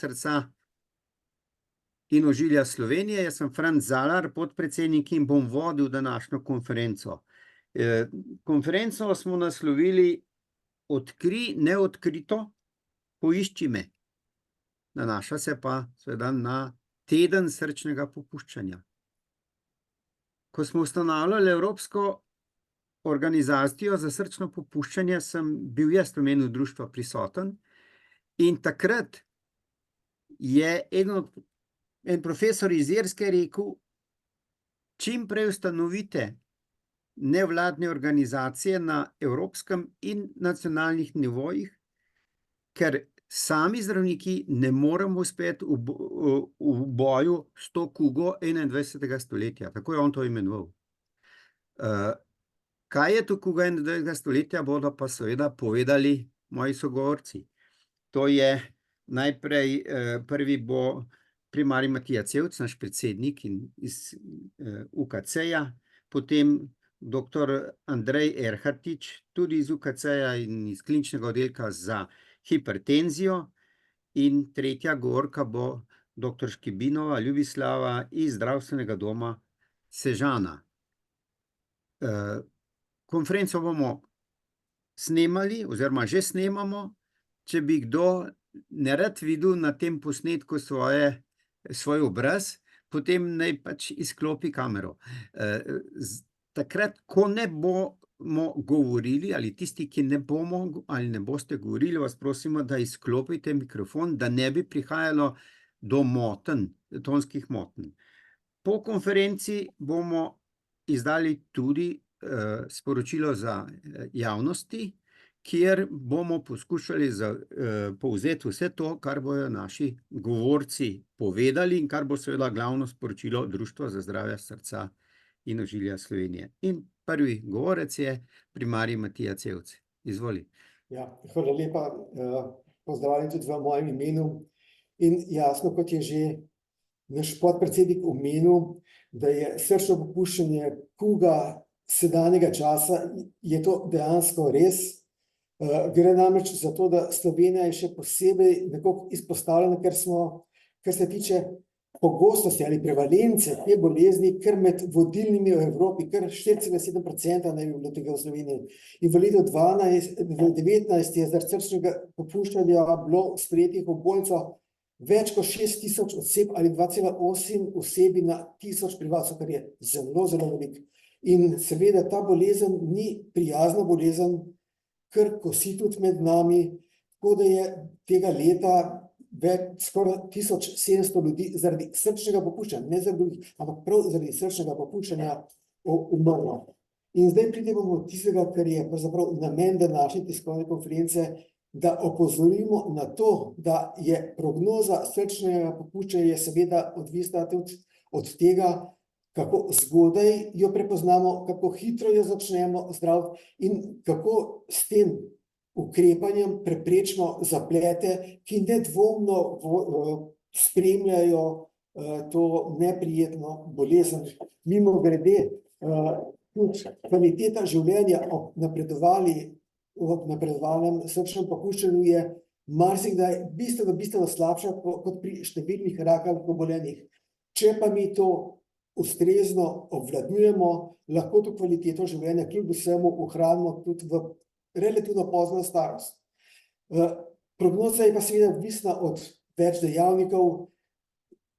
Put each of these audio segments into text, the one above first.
srca in ožilja Slovenije. Jaz sem Franc Zalar, podpredsednik, in bom vodil današnjo konferenco. Konferenco smo naslovili Odkrij neodkrito, poišči me. Nanaša se pa seveda na teden srčnega popuščanja. Ko smo ustanavljali Evropsko organizacijo za srčno popuščanje, sem bil jaz v imenu društva prisoten in takrat je en profesor iz Irske rekel, čim prej ustanovite nevladne organizacije na evropskem in nacionalnih nivojih, ker sami zdravniki ne moremo uspeti v boju s to kugo 21. stoletja. Tako je on to imenoval. Kaj je to kuga 21. stoletja, bodo pa seveda povedali moji sogovorci. To je najprej, prvi bo primarij Matija Cevc, naš predsednik iz UKC-ja, potem dr. Andrej Erhartič, tudi iz UKC-ja in iz kliničnega oddelka za hipertenzijo, in tretja govorka bo dr. Škibinova Ljubislava iz zdravstvenega doma Sežana. Konferenco bomo snemali oziroma že snemamo. Če bi kdo nerad videl na tem posnetku svoj obraz, potem naj pač izklopi kamero. Takrat, ko ne bomo govorili, ali tisti, ki ne bomo ali ne boste govorili, vas prosimo, da izklopite mikrofon, da ne bi prihajalo do motenj, tonskih motenj. Po konferenci bomo izdali tudi sporočilo za javnosti, kjer bomo poskušali povzeti vse to, kar bojo naši govorci povedali in kar bo seveda glavno sporočilo Društva za zdravje srca in ožilja Slovenije. In prvi govorec je primarij Matija Cevc. Izvoli. Ja, hvala lepa. Pozdravljam tudi v mojem imenu. In jasno, kot je že naš podpredsednik omenil, da je srčno popuščanje kuga sedanjega časa, je to dejansko res. Gre namreč za to, da Slovenija je še posebej nekako izpostavljena, kar se tiče pogostosti ali prevalence te bolezni, kar med vodilnimi v Evropi, kar 4,7% naj bi bilo tega v Sloveniji. In v letu 2019 je zaradi srčnega popuščanja bilo sprejetih v bolnico več kot 6.000 oseb ali 2,8 osebi na 1000 prebivalcev, kar je zelo, zelo veliko. In seveda ta bolezen ni prijazna bolezen, ker kosi tudi med nami, tako da je tega leta skoraj 1700 ljudi zaradi srčnega popuščanja, ne zaradi drugih, ampak prav zaradi srčnega popuščanja umrlo. In zdaj pridemo do tistega, kar je pravzaprav namen današnje tiskovne konference, da opozorimo na to, da je prognoza srčnega popuščanja seveda odvisna tudi od tega, kako zgodaj jo prepoznamo, kako hitro jo začnemo zdraviti in kako s tem ukrepanjem preprečimo zaplete, ki nedvomno spremljajo to neprijetno bolezen. Mimogrede, tudi kvaliteta življenja ob napredovanem srčnem popuščanju je marsikdaj bistveno slabša kot pri številnih rakavih obolenjih. Če pa mi to ustrezno obvladujemo, lahko to kvaliteto življenja kljub vsemu ohranimo tudi v relativno pozno starost. Prognoza je pa seveda odvisna od več dejavnikov,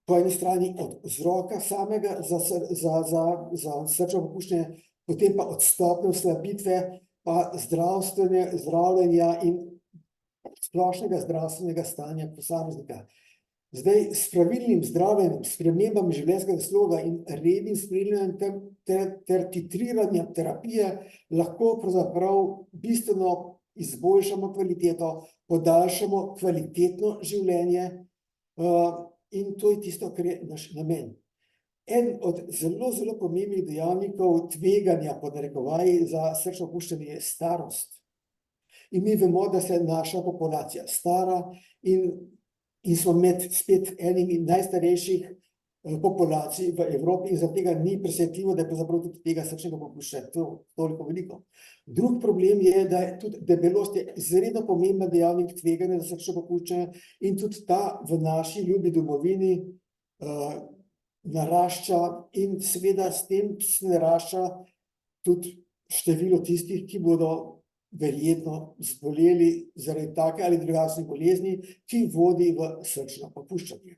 po eni strani od vzroka samega za srčno popuščanje, potem pa od stopnje oslabitve, pa zdravljenja in splošnega zdravstvenega stanja posameznika. Zdaj, s pravilnim zdravljenjem, spremembami življenjskega sloga in rednim spremljanjem ter titriranjem terapije lahko pravzaprav bistveno izboljšamo kvaliteto, podaljšamo kvalitetno življenje in to je tisto, kar je naš namen. En od zelo, zelo pomembnih dejavnikov tveganja, pod narekovaji, za srčno popuščanje je starost. In mi vemo, da se naša populacija stara in smo med spet enimi najstarejših populacij v Evropi in zaradi tega ni presenetljivo, da je pravzaprav tudi tega srčnega popuščanja toliko veliko. Drug problem je, da je tudi debelost je izredno pomemben dejavnik tveganja za srčno popuščanje in tudi ta v naši ljubi domovini narašča in seveda s tem se narašča tudi število tistih, ki bodo verjetno zboleli zaradi take ali drugačne bolezni, ki vodi v srčno popuščanje.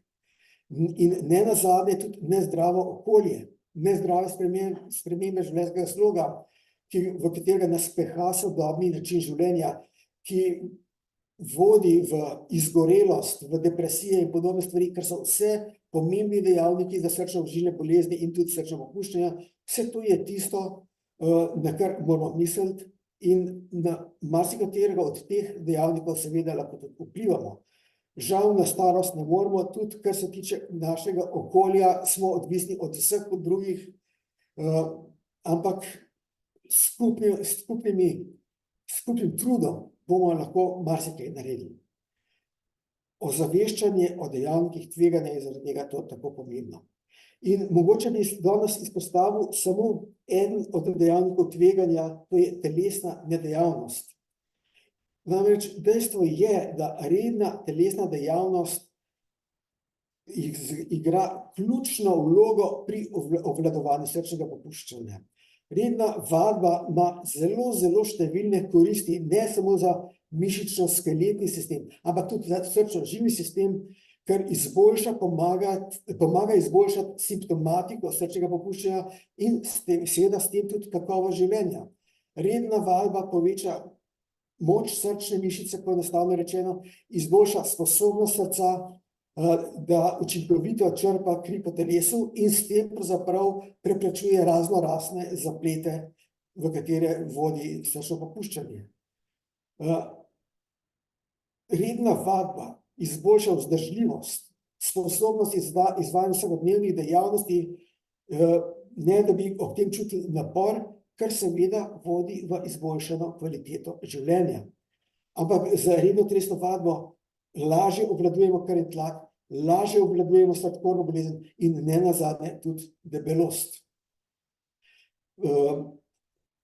In ne nazadnje tudi nezdravo okolje, nezdrave spremembe življenjskega sloga, v katerega nas peha sodobni način življenja, ki vodi v izgorelost, v depresije in podobne stvari, ker so vse pomembni dejavniki za srčno-ožilne bolezni in tudi srčno popuščanje. Vse to je tisto, na kar moramo misliti in na marsikaterega od teh dejavnikov seveda lahko tudi vplivamo. Žal na starost ne moremo, tudi kar se tiče našega okolja, smo odvisni od vseh drugih, ampak skupnim trudom bomo lahko marsikaj naredili. Ozaveščanje o dejavnikih tveganja je zaradi tega to tako pomembno. In mogoče bi danes izpostavil samo eden od dejavnikov tveganja, to je telesna nedejavnost. Namreč dejstvo je, da redna telesna dejavnost igra ključno vlogo pri obvladovanju srčnega popuščanja. Redna vadba ima zelo, zelo številne koristi, ne samo za mišično-skeletni sistem, ampak tudi za srčno-žilni sistem, ker pomaga izboljšati simptomatiko srčnega popuščanja in seveda s tem tudi kakovost življenja. Redna vadba poveča moč srčne mišice, poenostavljeno rečeno, izboljša sposobnost srca, da učinkovito črpa kri po telesu in s tem pravzaprav preprečuje raznorazne zaplete, v katere vodi srčno popuščanje. Redna vadba izboljša vzdržljivost, sposobnost izvajanja vsakodnevnih dejavnosti, ne da bi ob tem čutili napor, kar seveda vodi v izboljšano kvaliteto življenja. Ampak z redno telesno vadbo lažje obvladujemo krvni tlak, lažje obvladujemo sladkorno bolezen in ne nazadnje tudi debelost.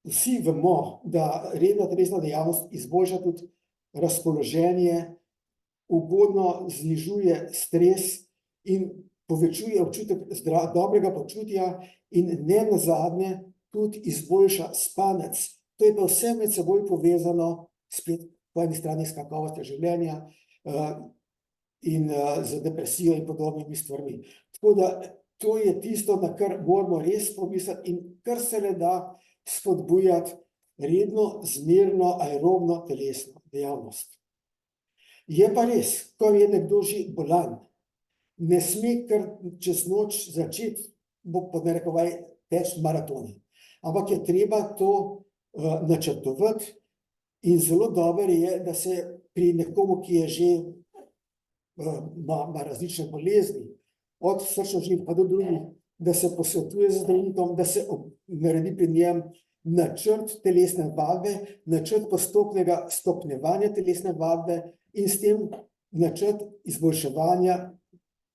Vsi vemo, da redna telesna dejavnost izboljša tudi razpoloženje, ugodno znižuje stres in povečuje občutek dobrega počutja in ne nazadnje tudi izboljša spanec. To je pa vse med seboj povezano, spet po eni strani s kakovostjo življenja in z depresijo in podobnimi stvarmi. Tako da to je tisto, na kar moramo res pomisliti in kar se le da spodbujati redno, zmerno, aerobno telesno dejavnost. Je pa res, ko je nekdo že bolan, ne sme kar čez noč začeti, pod narekovaj, teči maratone. Ampak je treba to načrtovati in zelo dobro je, da se pri nekomu, ki je že ima različne bolezni, od srčno-žilnih pa do drugih, da se posvetuje z zdravnikom, da se naredi pri njem načrt telesne vadbe, načrt postopnega stopnjevanja telesne vadbe in s tem načrt izboljševanja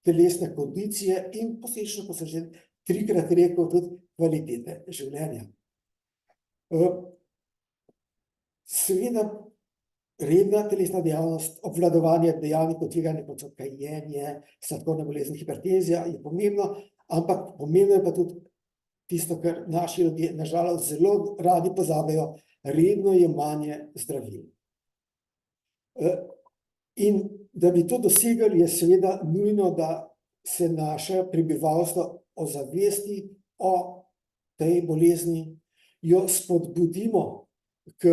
telesne kondicije in posledično, ko sem že trikrat rekel, tudi kvalitete življenja. Seveda redna telesna dejavnost, obvladovanje dejavnikov tveganja, kot so kajenje, sladkorna bolezen, hipertenzija je pomembno, ampak pomembno je pa tudi tisto, kar naši ljudje na žalost zelo radi pozabljajo, redno jemanje zdravil. In da bi to dosegli, je seveda nujno, da se naše prebivalstvo ozavesti o tej bolezni, jo spodbudimo k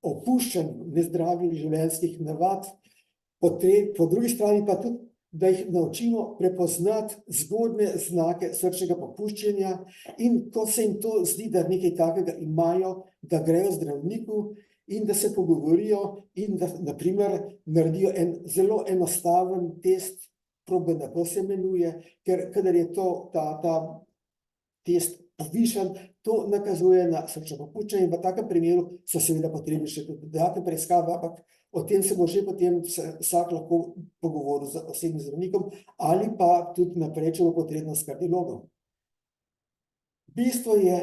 opuščanju nezdravih življenjskih navad, po drugi strani pa tudi, da jih naučimo prepoznati zgodnje znake srčnega popuščanja in ko se jim to zdi, da nekaj takega imajo, da grejo zdravniku in da se pogovorijo in da, na primer, naredijo en zelo enostaven test, ProBNP se imenuje, ker kadar je ta test povišan, to nakazuje na srčno popuščanje in v takem primeru so seveda potrebne še dodatne preiskave, ampak o tem se bo že potem vsak lahko pogovoril z osebnim zdravnikom ali pa tudi naprej, če bo potrebno s kardiologom. Bistvo je,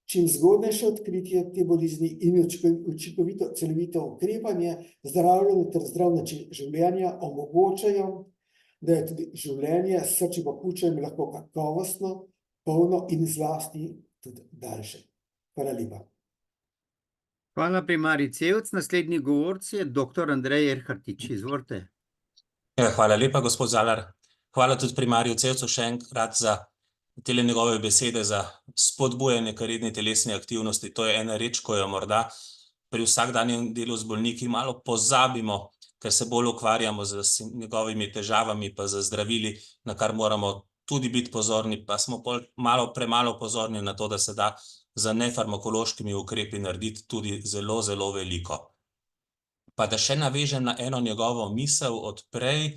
čim zgodnejše odkritje te bolezni in učinkovito celovito ukrepanje, zdravljenje ter zdrav način življenja omogočajo, da je tudi življenje s srčnim popuščanjem lahko kakovostno, polno in zlasti tudi daljše. Hvala lepa. Hvala, primarij Cevc. Naslednji govorec je dr. Andrej Erhartič. Izvolite. Hvala lepa, gospod Zalar. Hvala tudi primarju Cevcu še enkrat za tele njegove besede, za spodbujanje k redni telesni aktivnosti. To je ena reč, ko jo morda pri vsakdanjem delu z bolniki malo pozabimo, ker se bolj ukvarjamo z njegovimi težavami pa z zdravili, na kar moramo tudi biti pozorni, pa smo malo premalo pozorni na to, da se da za nefarmakološkimi ukrepi narediti tudi zelo, zelo veliko. Pa da še navežem na eno njegovo misel od prej,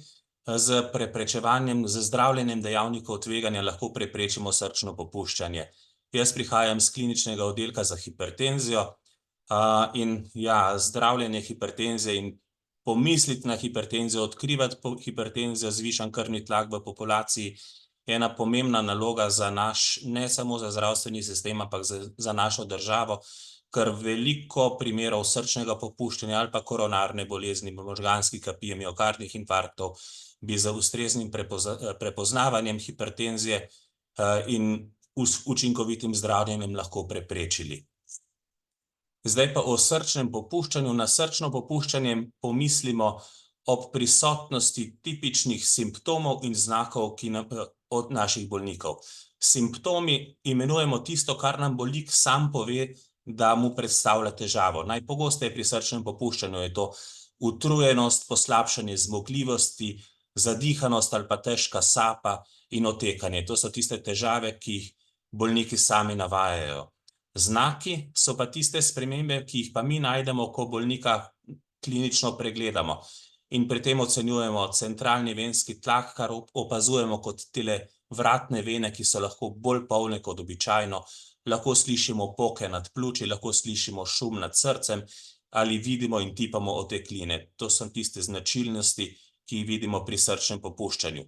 z preprečevanjem, z zdravljenjem dejavnikov tveganja lahko preprečimo srčno popuščanje. Jaz prihajam z kliničnega oddelka za hipertenzijo in ja, zdravljenje hipertenzije in pomisliti na hipertenzijo, odkrivati hipertenzijo, zvišan krvni tlak v populaciji, je ena pomembna naloga za naš, ne samo za zdravstveni sistem, ampak za našo državo, ker veliko primerov srčnega popuščanja ali pa koronarne bolezni, možganskih kapij, miokardnih infarktov, bi z ustreznim prepoznavanjem hipertenzije in učinkovitim zdravljenjem lahko preprečili. Zdaj pa o srčnem popuščanju. Na srčno popuščanje pomislimo ob prisotnosti tipičnih simptomov in znakov od naših bolnikov. Simptomi imenujemo tisto, kar nam bolnik sam pove, da mu predstavlja težavo. Najpogosteje pri srčnem popuščanju je to utrujenost, poslabšanje zmogljivosti, zadihanost ali pa težka sapa in otekanje. To so tiste težave, ki jih bolniki sami navajajo. Znaki so pa tiste spremembe, ki jih pa mi najdemo, ko bolnika klinično pregledamo. In pri tem ocenjujemo centralni venski tlak, kar opazujemo kot tele vratne vene, ki so lahko bolj polne kot običajno. Lahko slišimo poke nad pljuči, lahko slišimo šum nad srcem ali vidimo in tipamo otekline. To so tiste značilnosti, ki jih vidimo pri srčnem popuščanju.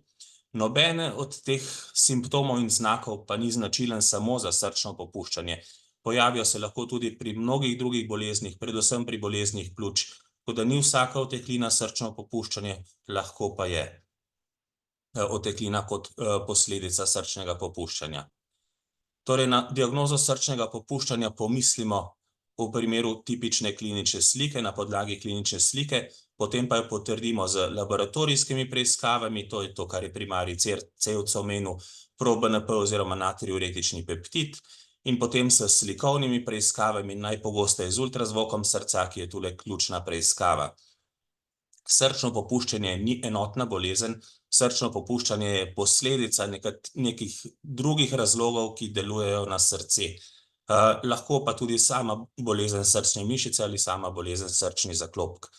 Nobene od teh simptomov in znakov pa ni značilen samo za srčno popuščanje. Pojavijo se lahko tudi pri mnogih drugih boleznih, predvsem pri boleznih pljuč. Tako da ni vsaka oteklina srčno popuščanje, lahko pa je oteklina kot posledica srčnega popuščanja. Torej, na diagnozo srčnega popuščanja pomislimo v primeru tipične klinične slike, na podlagi klinične slike, potem pa jo potrdimo z laboratorijskimi preiskavami, to je to, kar je primarij Cevc omenil, proBNP oziroma natriuretični peptid, in potem s slikovnimi preiskavami, najpogosteje z ultrazvokom srca, ki je tule ključna preiskava. Srčno popuščanje ni enotna bolezen, srčno popuščanje je posledica nekih drugih razlogov, ki delujejo na srce. Lahko pa tudi sama bolezen srčne mišice ali sama bolezen srčni zaklopek.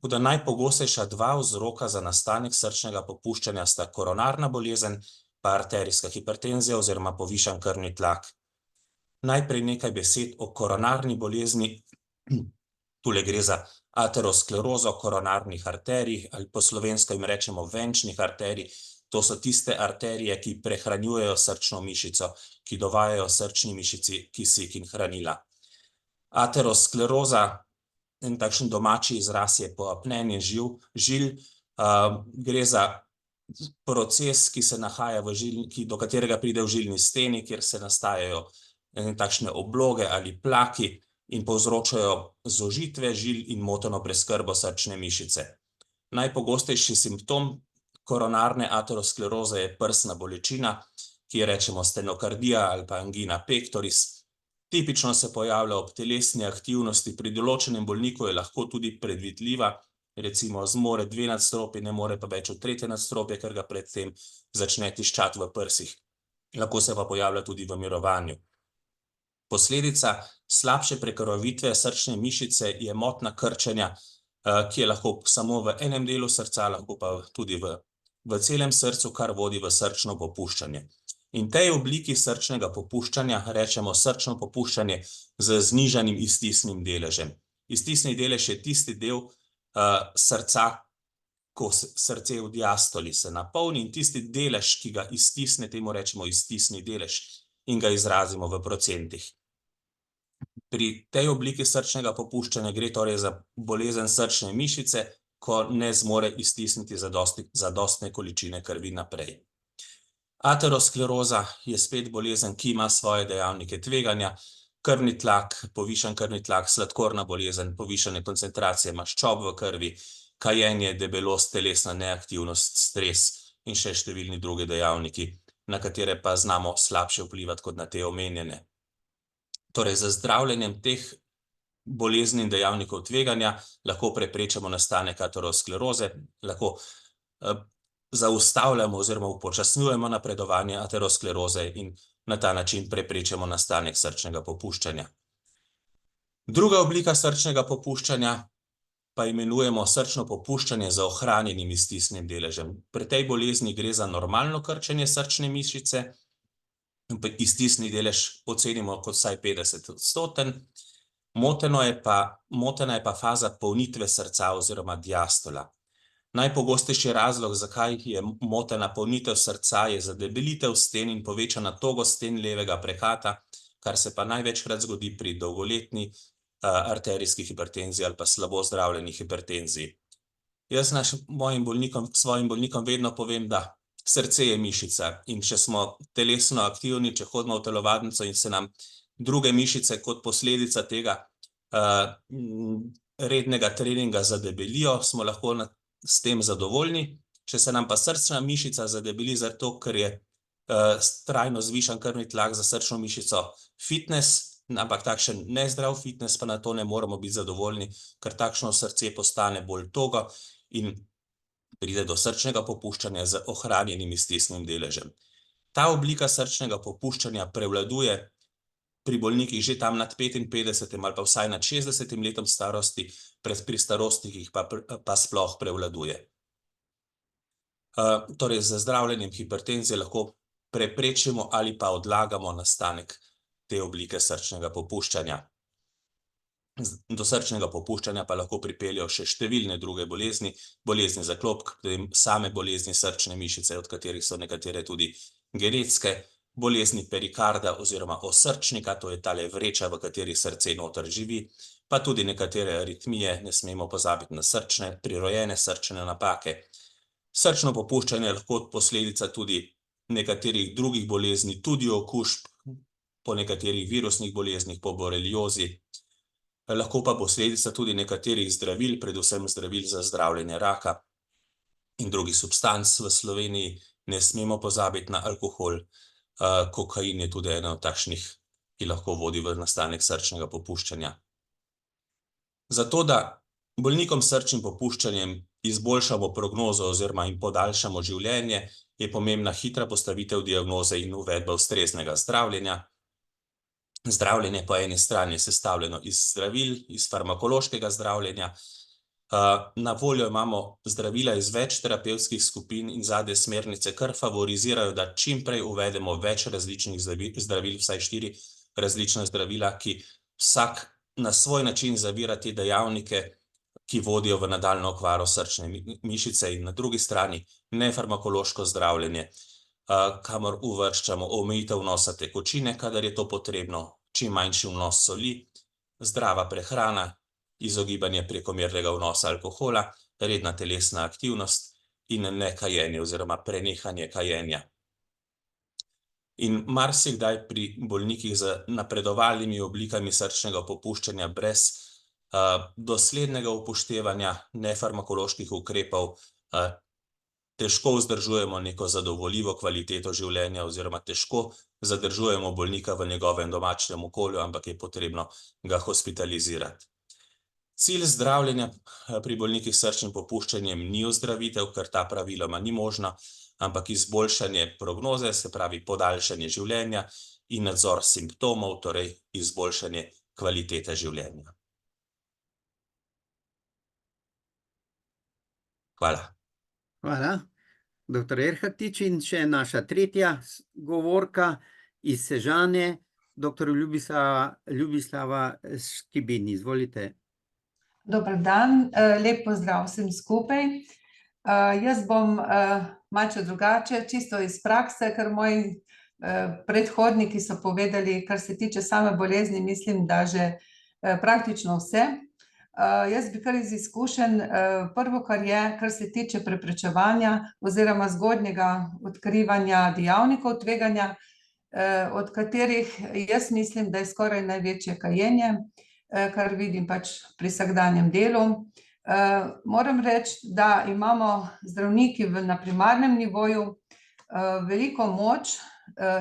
Tako da najpogostejša dva vzroka za nastanek srčnega popuščanja sta koronarna bolezen pa arterijska hipertenzija oziroma povišan krvni tlak. Najprej nekaj besed o koronarni bolezni. Tule gre za aterosklerozo koronarnih arterij, ali po slovensko jim rečemo venčnih arterij. To so tiste arterije, ki prehranjujejo srčno mišico, ki dovajajo srčni mišici kisik in hranila. Ateroskleroza, en takšen domači izraz je poapnenje žil, gre za proces, ki se nahaja do katerega pride v žilni steni, kjer se nastajajo takšne obloge ali plaki in povzročajo zožitve žil in moteno preskrbo srčne mišice. Najpogostejši simptom koronarne ateroskleroze je prsna bolečina, ki je rečemo stenokardija ali pa angina pectoris. Tipično se pojavlja ob telesni aktivnosti, pri določenem bolniku je lahko tudi predvidljiva, recimo zmore 2 nadstropji, ne more pa več v 3. nadstropje, ker ga predtem začne tiščati v prsih. Lahko se pa pojavlja tudi v mirovanju. Posledica slabše prekrvavitve srčne mišice je motnja krčenja, ki je lahko samo v enem delu srca, lahko pa tudi v celem srcu, kar vodi v srčno popuščanje. In tej obliki srčnega popuščanja rečemo srčno popuščanje z znižanim iztisnim deležem. Iztisni delež je tisti del srca, ko srce v diastoli se napolni, in tisti delež, ki ga iztisne, temu rečemo iztisni delež in ga izrazimo v procentih. Pri tej obliki srčnega popuščanja gre torej za bolezen srčne mišice, ko ne zmore iztisniti zadostne količine krvi naprej. Ateroskleroza je spet bolezen, ki ima svoje dejavnike tveganja, krvni tlak, povišan krvni tlak, sladkorna bolezen, povišane koncentracije maščob v krvi, kajenje, debelost, telesna neaktivnost, stres in še številni drugi dejavniki, na katere pa znamo slabše vplivati kot na te omenjene. Torej, z zdravljenjem teh bolezni in dejavnikov tveganja lahko preprečimo nastanek ateroskleroze, lahko zaustavljamo oziroma upočasnjujemo napredovanje ateroskleroze in na ta način preprečimo nastanek srčnega popuščanja. Druga oblika srčnega popuščanja pa imenujemo srčno popuščanje z ohranjenim iztisnim deležem. Pri tej bolezni gre za normalno krčenje srčne mišice, iztisni delež ocenimo kot vsaj 50%. Motena je pa faza polnitve srca oziroma diastola. Najpogostejši razlog, zakaj je motena polnitev srca, je zadebelitev sten in povečana togost sten levega prehata, kar se pa največkrat zgodi pri dolgoletni arterijski hipertenziji ali pa slabo zdravljeni hipertenziji. Jaz svojim bolnikom vedno povem, da srce je mišica, in če smo telesno aktivni, če hodimo v telovadnico in se nam druge mišice kot posledica tega rednega treninga zadebelijo, smo lahko s tem zadovoljni. Če se nam pa srčna mišica zadebeli zato, ker je trajno zvišan krvni tlak za srčno mišico fitness, ampak takšen nezdrav fitness, pa na to ne moramo biti zadovoljni, ker takšno srce postane bolj togo in pride do srčnega popuščanja z ohranjenim iztisnim deležem. Ta oblika srčnega popuščanja prevladuje pri bolnikih že tam nad 55 ali pa vsaj nad 60 letom starosti, pri starostnikih pa sploh prevladuje. Torej, z zdravljenjem hipertenzije lahko preprečimo ali pa odlagamo nastanek te oblike srčnega popuščanja. Do srčnega popuščanja pa lahko pripeljejo še številne druge bolezni, bolezni zaklopk, same bolezni srčne mišice, od katerih so nekatere tudi genetske, bolezni perikarda oziroma osrčnika, to je tale vreča, v kateri srce noter živi, pa tudi nekatere aritmije, ne smemo pozabiti na prirojene srčne napake. Srčno popuščanje je lahko posledica tudi nekaterih drugih bolezni, tudi okužb, po nekaterih virusnih boleznih, po boreliozi, lahko pa posledica tudi nekaterih zdravil, predvsem zdravil za zdravljenje raka in drugih substanc. V Sloveniji ne smemo pozabiti na alkohol, kokain je tudi ena od takšnih, ki lahko vodi v nastanek srčnega popuščanja. Zato, da bolnikom s srčnim popuščanjem izboljšamo prognozo oziroma jim podaljšamo življenje, je pomembna hitra postavitev diagnoze in uvedba ustreznega zdravljenja. Zdravljenje po eni strani je sestavljeno iz zdravil, iz farmakološkega zdravljenja. Na voljo imamo zdravila iz več terapevtskih skupin in zadnje smernice kar favorizirajo, da čim prej uvedemo več različnih zdravil, vsaj 4 različna zdravila, ki vsak na svoj način zavira te dejavnike, ki vodijo v nadaljnjo okvaro srčne mišice, in na drugi strani nefarmakološko zdravljenje, kamor uvrščamo omejitev vnosa tekočine, kadar je to potrebno, čim manjši vnos soli, zdrava prehrana, izogibanje prekomernega vnosa alkohola, redna telesna aktivnost in nekajenje oziroma prenehanje kajenja. In marsikdaj pri bolnikih z napredovalnimi oblikami srčnega popuščanja brez doslednega upoštevanja nefarmakoloških ukrepov težko vzdržujemo neko zadovoljivo kvaliteto življenja oziroma težko zadržujemo bolnika v njegovem domačem okolju, ampak je potrebno ga hospitalizirati. Cilj zdravljenja pri bolnikih s srčnim popuščanjem ni ozdravitev, ker ta praviloma ni možna, ampak izboljšanje prognoze, se pravi podaljšanje življenja, in nadzor simptomov, torej izboljšanje kvalitete življenja. Hvala. Hvala. dr. Erhatič, in še naša tretja govorka iz Sežane, dr. Ljubislava Škibin. Izvolite. Dober dan, lep pozdrav vsem skupaj. Jaz bom malce drugače, čisto iz prakse, ker moji predhodniki so povedali, kar se tiče same bolezni, mislim, da že praktično vse. Jaz bi kar iz izkušenj, prvo, kar je, kar se tiče preprečevanja oziroma zgodnjega odkrivanja dejavnikov tveganja, od katerih jaz mislim, da je skoraj največje kajenje, kar vidim pač pri vsakdanjem delu. Moram reči, da imamo zdravniki na primarnem nivoju veliko moč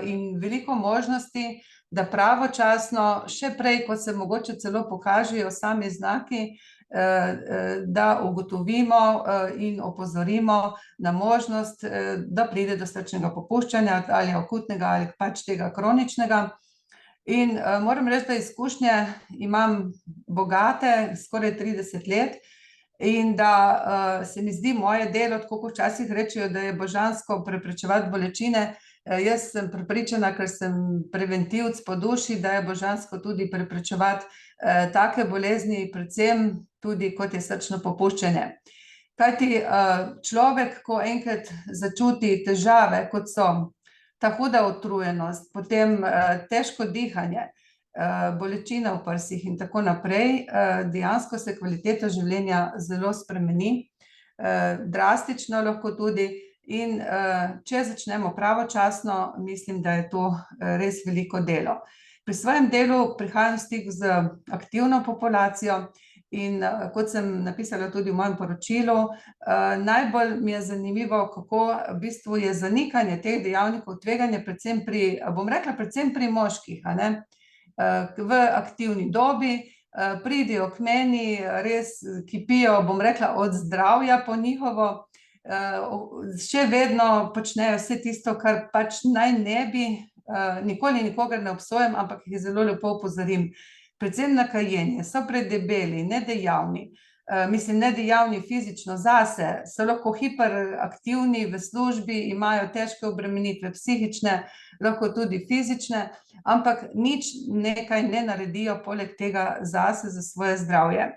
in veliko možnosti, da pravočasno, še prej, kot se mogoče celo pokažejo sami znaki, da ugotovimo in opozorimo na možnost, da pride do srčnega popuščanja ali akutnega ali pač tega kroničnega. In moram reči, da izkušnje imam bogate, skoraj 30 let, in da se mi zdi moje delo, tako kot včasih rečejo, da je božansko preprečevati bolečine. Jaz sem prepričana, ker sem preventivec po duši, da je božansko tudi preprečevati take bolezni, predvsem tudi kot je srčno popuščanje. Kajti človek, ko enkrat začuti težave, kot so ta huda utrujenost, potem težko dihanje, bolečine v prsih in tako naprej, dejansko se kvaliteta življenja zelo spremeni, drastično lahko tudi, in če začnemo pravočasno, mislim, da je to res veliko delo. Pri svojem delu prihajam v stik z aktivno populacijo in kot sem napisala tudi v mojem poročilu, najbolj mi je zanimivo, kako v bistvu je zanikanje teh dejavnikov tveganja predvsem pri, bom rekla, predvsem pri moških, a ne, v aktivni dobi, pridejo k meni, res kipijo, bom rekla, od zdravja po njihovo, še vedno počnejo vse tisto, kar pač naj ne bi, nikoli nikogar ne obsojam, ampak jih zelo lepo opozorim. Predvsem na kajenje, so predebeli, nedejavni, mislim, nedejavni fizično zase, so lahko hiperaktivni v službi, imajo težke obremenitve psihične, lahko tudi fizične, ampak nič nekaj ne naredijo poleg tega zase, za svoje zdravje.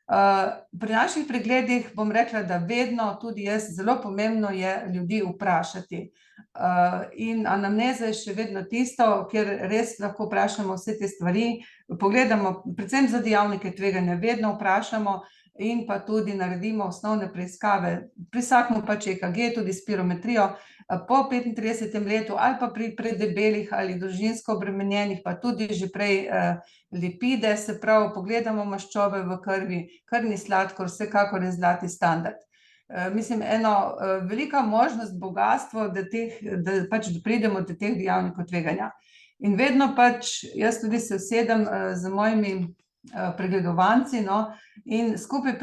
Pri naših pregledih bom rekla, da vedno, tudi jaz, zelo pomembno je ljudi vprašati. In anamneza je še vedno tisto, kjer res lahko vprašamo vse te stvari, pogledamo predvsem za dejavnike tveganja, vedno vprašamo in pa tudi naredimo osnovne preiskave. Pri vsakem pač EKG, tudi spirometrijo, po 35. letu ali pa pri predebelih ali družinsko obremenjenih, pa tudi že prej lipide, se pravi, pogledamo maščobe v krvi, krvni sladkor, vsekakor je zlati standard. Mislim, eno velika možnost, bogastvo, da pač pridemo do teh dejavnikov tveganja. In vedno pač, jaz tudi se usedem z mojimi pregledovanci, no, in skupaj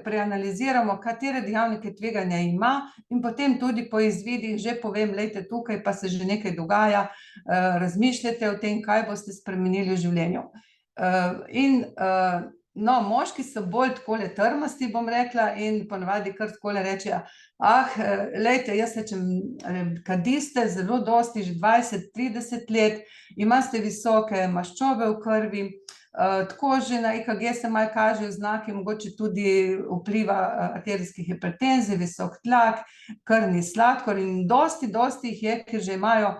preanaliziramo, katere dejavnike tveganja ima, in potem tudi po izvidih že povem, glejte, tukaj pa se že nekaj dogaja, razmišljate o tem, kaj boste spremenili v življenju. In no, moški so bolj takole trmasti, bom rekla, in ponavadi kar takole rečejo, glejte, jaz rečem, kadiste zelo dosti, že 20-30 let, imate visoke maščobe v krvi, tako že na EKG se malo kažejo znaki, mogoče tudi vpliva arterijske hipertenzije, visok tlak, krvni sladkor, in dosti jih je, ker že imajo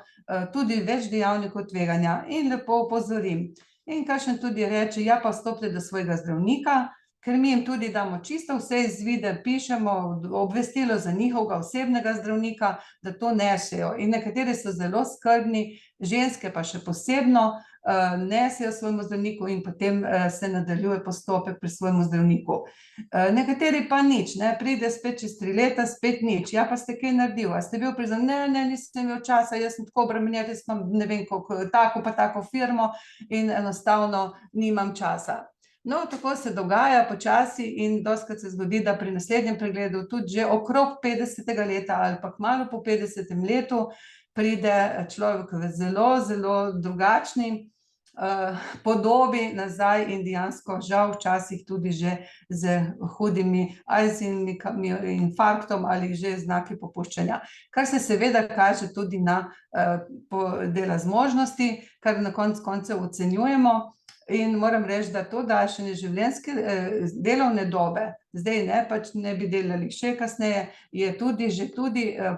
tudi več dejavnikov tveganja, in lepo opozorim. In kakšen tudi reče, ja, pa vstopite do svojega zdravnika, ker mi jim tudi damo čisto vse izvide, pišemo obvestilo za njihovega osebnega zdravnika, da to nešejo. In nekateri so zelo skrbni, ženske pa še posebno, nesejo svojemu zdravniku in potem se nadaljuje postopek pri svojemu zdravniku. Nekateri pa nič, ne, pride spet čez 3 leta, spet nič, ja, pa ste kaj naredil, a ste bil pri ne, nisem imel časa, jaz sem tako obremenjen, jaz imam ne vem koliko, tako pa tako firmo in enostavno nimam časa. No, tako se dogaja počasi in dostikrat se zgodi, da pri naslednjem pregledu tudi že okrog 50. leta ali pa kmalu po 50. letu pride človek v zelo drugačni podobi nazaj in dejansko žal včasih tudi že z hudimi ali z infarktom ali že znaki popuščanja, kar se seveda kaže tudi na dela zmožnosti, kar na koncu koncev ocenjujemo. In moram reči, da to daljšanje življenjske delovne dobe, zdaj ne, pač ne bi delali še kasneje, je tudi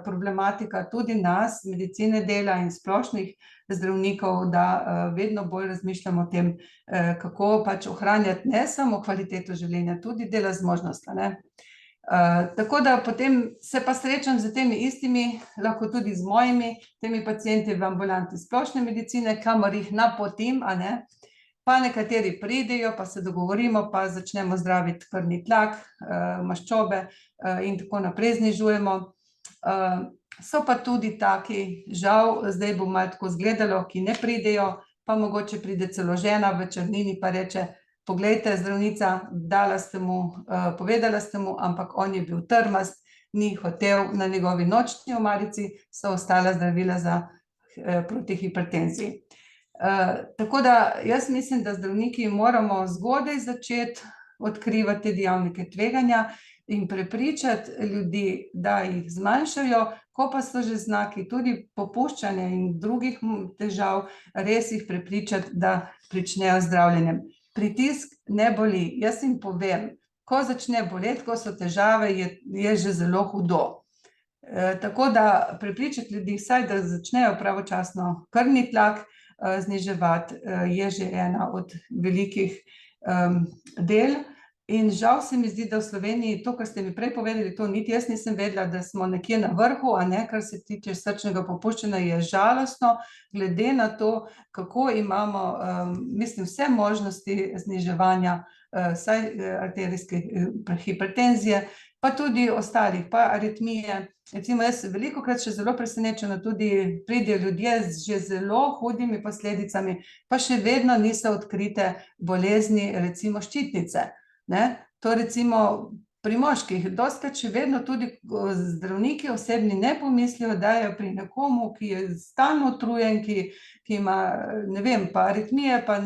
problematika tudi nas, medicine dela in splošnih zdravnikov, da vedno bolj razmišljamo o tem, kako pač ohranjati ne samo kvaliteto življenja, tudi dela zmožnost, ne. Tako da potem se pa srečam z temi istimi, lahko tudi z mojimi, temi pacienti v ambulanti splošne medicine, kamor jih napotim, a ne. Pa nekateri pridejo, pa se dogovorimo, pa začnemo zdraviti krvni tlak, maščobe in tako naprej znižujemo. So pa tudi taki, žal, zdaj bo malo tako izgledalo, ki ne pridejo, pa mogoče pride celo žena v črnini pa reče: "Poglejte, zdravnica, povedala ste mu, ampak on je bil trmast, ni hotel, na njegovi nočni omarici so ostala zdravila proti hipertenziji." Tako da jaz mislim, da zdravniki moramo zgodaj začeti odkrivati te dejavnike tveganja in prepričati ljudi, da jih zmanjšajo, ko pa so že znaki tudi popuščanja in drugih težav, res jih prepričati, da pričnejo z zdravljenjem. Pritisk ne boli, jaz jim povem, ko začne boleti, ko so težave, je že zelo hudo. Tako da prepričati ljudi vsaj, da začnejo pravočasno krvni tlak zniževati, je že ena od velikih del. In žal se mi zdi, da v Sloveniji, to, kar ste mi prej povedali, to niti jaz nisem vedela, da smo nekje na vrhu, a ne, kar se tiče srčnega popuščanja, je žalostno, glede na to, kako imamo, mislim, vse možnosti zniževanja vsaj arterijske hipertenzije, pa tudi ostalih, pa aritmije. Recimo jaz velikokrat še zelo presenečena tudi pridejo ljudje z že zelo hudimi posledicami, pa še vedno niso odkrite bolezni, recimo ščitnice, ne. To recimo pri moških, dostikrat še vedno tudi zdravniki osebni ne pomislijo, da je pri nekomu, ki je stalno utrujen, ki ima, ne vem, pa aritmije, pa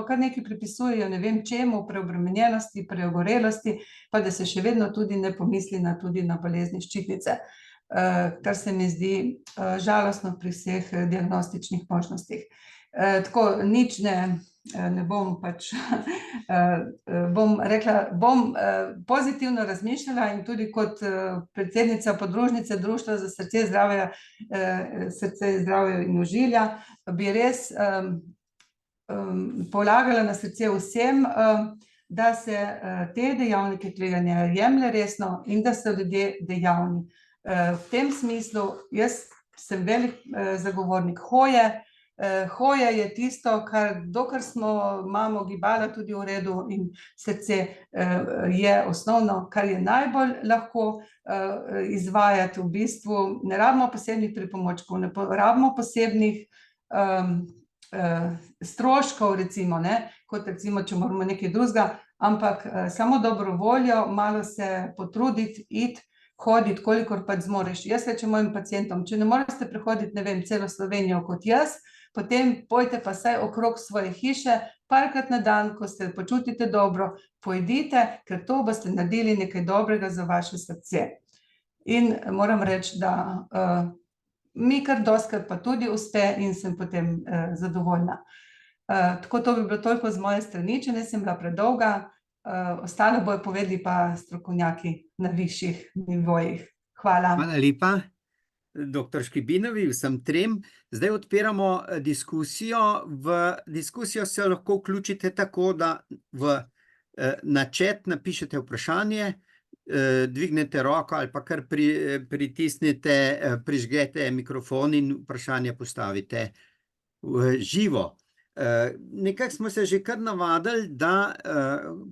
kar nekaj pripisujejo ne vem čemu, preobremenjenosti, preogorelosti, pa da se še vedno tudi ne pomisli tudi na bolezni ščitnice. Kar se mi zdi žalostno pri vseh diagnostičnih možnostih. Tako, nič ne bom pač, bom rekla, bom pozitivno razmišljala in tudi kot predsednica podružnice Društva za srce, zdravje in ožilja bi res polagala na srce vsem, da se te dejavnike tveganja jemlje resno in da so ljudje dejavni. V tem smislu, jaz sem velik zagovornik hoje. Hoja je tisto, dokler imamo gibala tudi v redu in srce je osnovno, kar je najbolj lahko izvajati v bistvu. Ne rabimo posebnih pripomočkov, ne rabimo posebnih stroškov, recimo, ne, kot recimo, če moramo nekaj drugega, ampak samo dobro voljo, malo se potruditi, iti, hoditi, kolikor pač zmoreš. Jaz rečem mojim pacientom, če ne morete prehoditi, ne vem, celo Slovenijo kot jaz, potem pojdite pa vsaj okrog svoje hiše, parkrat na dan, ko se počutite dobro, pojdite, ker to boste naredili nekaj dobrega za vaše srce. In moram reči, da mi kar dostikrat pa tudi uspe in sem potem zadovoljna. Tako, to bi bilo toliko z moje strani, če nisem bila predolga. Ostalo bojo povedali pa strokovnjaki na višjih nivojih. Hvala. Hvala lepa, doktor Škibinovi, vsem trem. Zdaj odpiramo diskusijo. V diskusijo se lahko vključite tako, da v na chat napišete vprašanje, dvignete roko ali pa kar pritisnete, prižgete mikrofon in vprašanje postavite v živo. Nekako smo se že kar navadili, da